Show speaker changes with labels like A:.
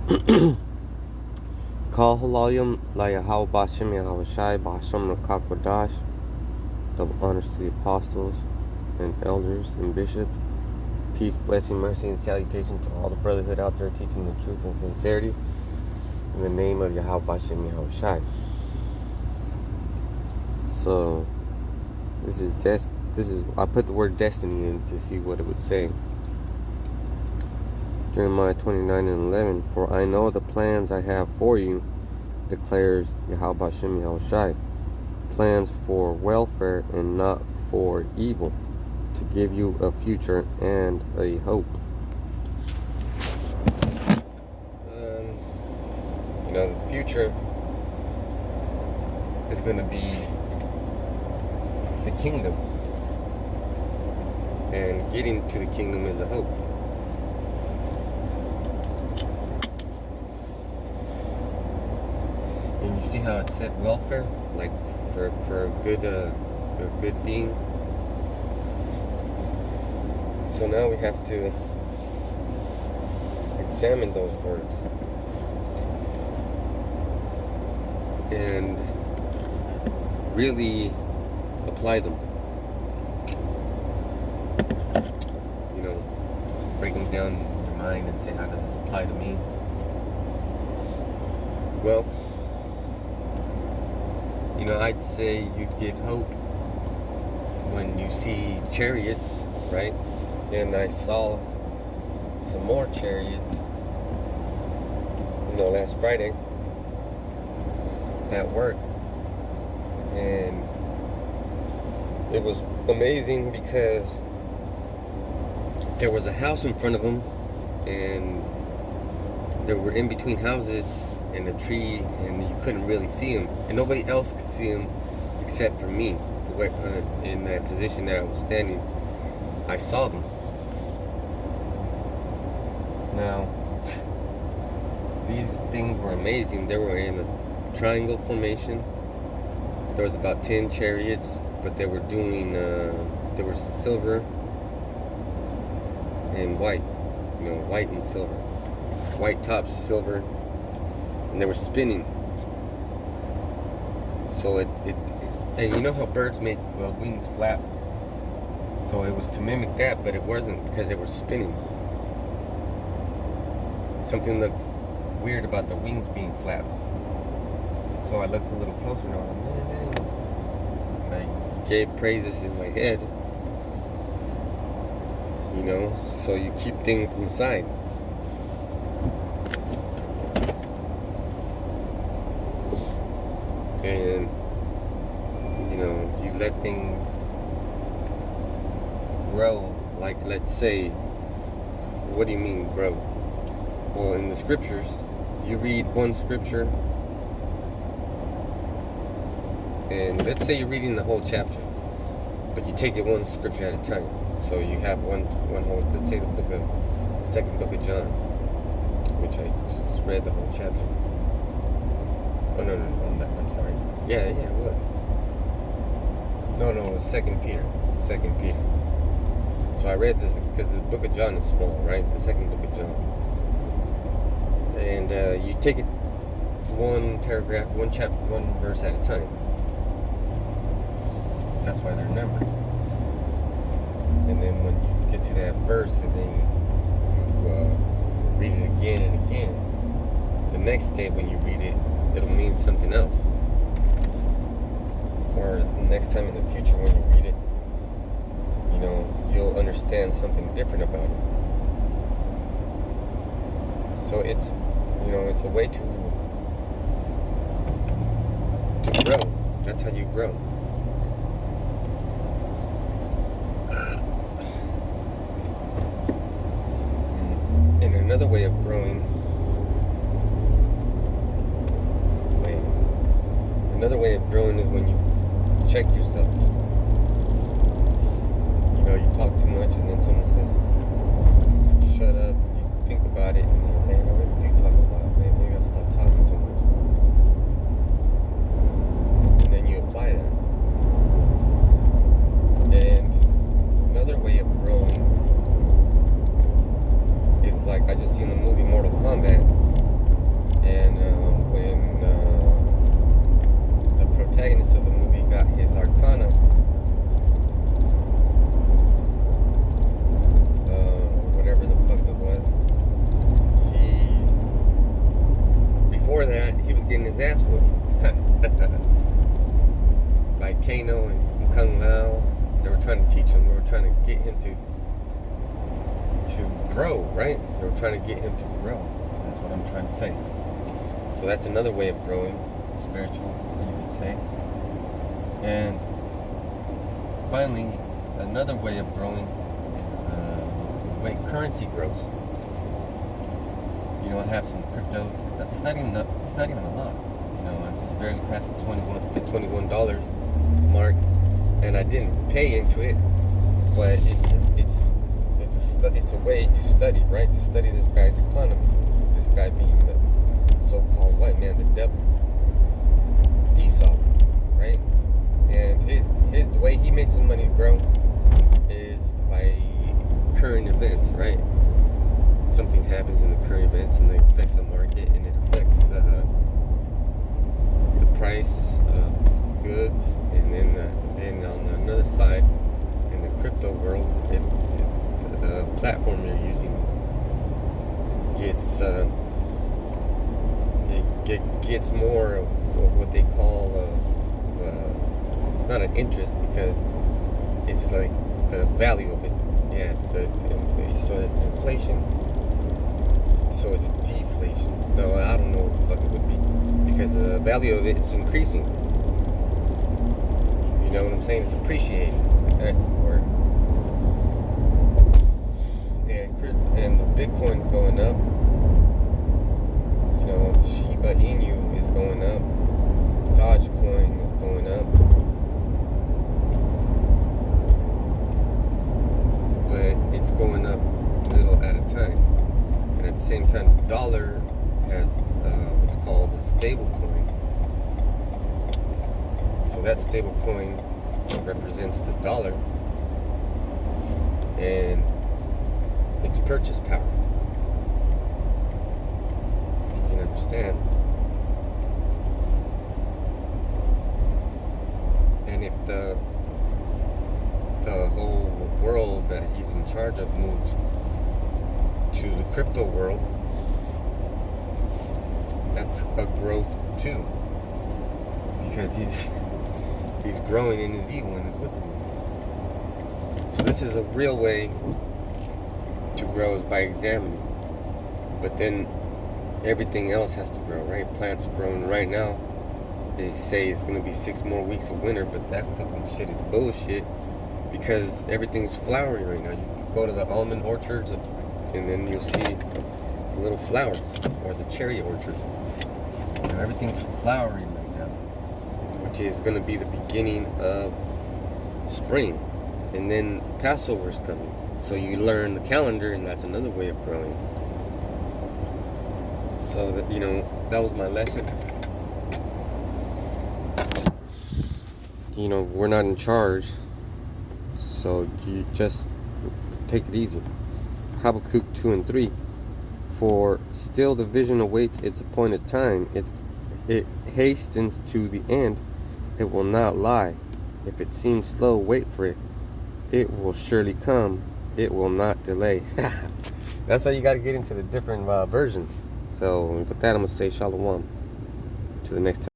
A: Kal Halalim Layahal Bashim Yahavashai Basham Rakakwadash. Double honors to the apostles and elders and bishops. Peace, blessing, mercy, and salutation to all the brotherhood out there teaching the truth and sincerity. In the name of Yahweh Bashim Yahavashai. So this is I put the word destiny in to see what it would say. Jeremiah 29:11. For I know the plans I have for you, declares Yahweh Bashim Yahavashai. Plans for welfare and not for evil, to give you a future and a hope. The future is going to be the kingdom, and getting to the kingdom is a hope. And you see how it said welfare, like for a good being. So now we have to examine those words and really apply them. Break them down in your mind and say, how does this apply to me? Well, I'd say you'd get hope when you see chariots, right? And I saw some more chariots, last Friday at work. And it was amazing because there was a house in front of them, and there were in between houses and a tree, and you couldn't really see them, and nobody else could see them except for me. In that position that I was standing, I saw them. Now, these things were amazing. They were in a triangle formation. There was about 10 chariots, but they were doing, there was silver and white, white and silver. White tops, silver, and they were spinning. So and you know how birds make wings flap? So it was to mimic that, but it wasn't, because they were spinning. Something looked weird about the wings being flapped. So I looked a little closer and I was like, man, that ain't. And I gave praises in my head. So you keep things inside. And, you let things grow. Like, let's say, what do you mean grow? Well, in the scriptures, you read one scripture, and let's say you're reading the whole chapter, but you take it one scripture at a time. So you have one whole, let's say the second book of John, which I just read the whole chapter. Oh, no, I'm sorry. Yeah, it was. No, it was 2 Peter. So I read this, because the book of John is small, right? The second book of John. And you take it one paragraph, one chapter, one verse at a time. That's why they're numbered. And then when you get to that verse, and then you read it again and again, the next day when you read it, it'll mean something else. Or the next time in the future when you read it, you'll understand something different about it. So it's a way to grow. That's how you grow. And another way of growing, is when you check yourself. You talk too much, and then someone says, shut up. You think about it, and then, man, I really do talk a lot. Man, maybe I'll stop talking so much. And then you apply that. And another way of growing is, like, I just seen the movie Mortal Kombat, Kano and Kung Lao. They were trying to teach him. They were trying to get him to grow, right? They were trying to get him to grow. That's what I'm trying to say. So that's another way of growing, spiritual, you could say. And finally, another way of growing is the way currency grows. You know, I have some cryptos. It's not even a lot. You know, I just barely passed the $21 mark, and I didn't pay into it. But it's a way to study, right? To study this guy's economy. This guy being the so-called white man, the devil, Esau, right? And the way he makes his money grow is by current events, right? Something happens in the current events and it affects the market, and it affects the price of goods. And then on another side, in the crypto world, the platform you're using gets more of what they call it's not an interest, because it's like the value of it. Yeah, so it's inflation. So it's deflation. No, I don't know what the fuck it would be, because the value of it is increasing. You know what I'm saying? It's appreciating. That's the word. And the Bitcoin's going up. You know, Shiba Inu is going up. Dogecoin is going up. But it's going up little at a time. And at the same time, the dollar has what's called a stable coin. So that stable coin represents the dollar and its purchase power. If you can understand. And if the whole world that he's in charge of moves to the crypto world, that's a growth too, because he's growing in his evil and his wickedness. So this is a real way to grow, is by examining. But then everything else has to grow, right? Plants are growing right now. They say it's gonna be 6 more weeks of winter, but that fucking shit is bullshit, because everything's flowering right now. You can go to the almond orchards, and then you'll see the little flowers, or the cherry orchards. You know, everything's flowering right now, which is going to be the beginning of spring. And then Passover's coming, so you learn the calendar, and that's another way of growing. So that, you know, that was my lesson. You know, we're not in charge, so you just take it easy. Habakkuk 2:3. For still the vision awaits its appointed time. It hastens to the end. It will not lie. If it seems slow, wait for it. It will surely come. It will not delay. That's how you got to get into the different versions. So with that, I'm going to say shalom. To the next time.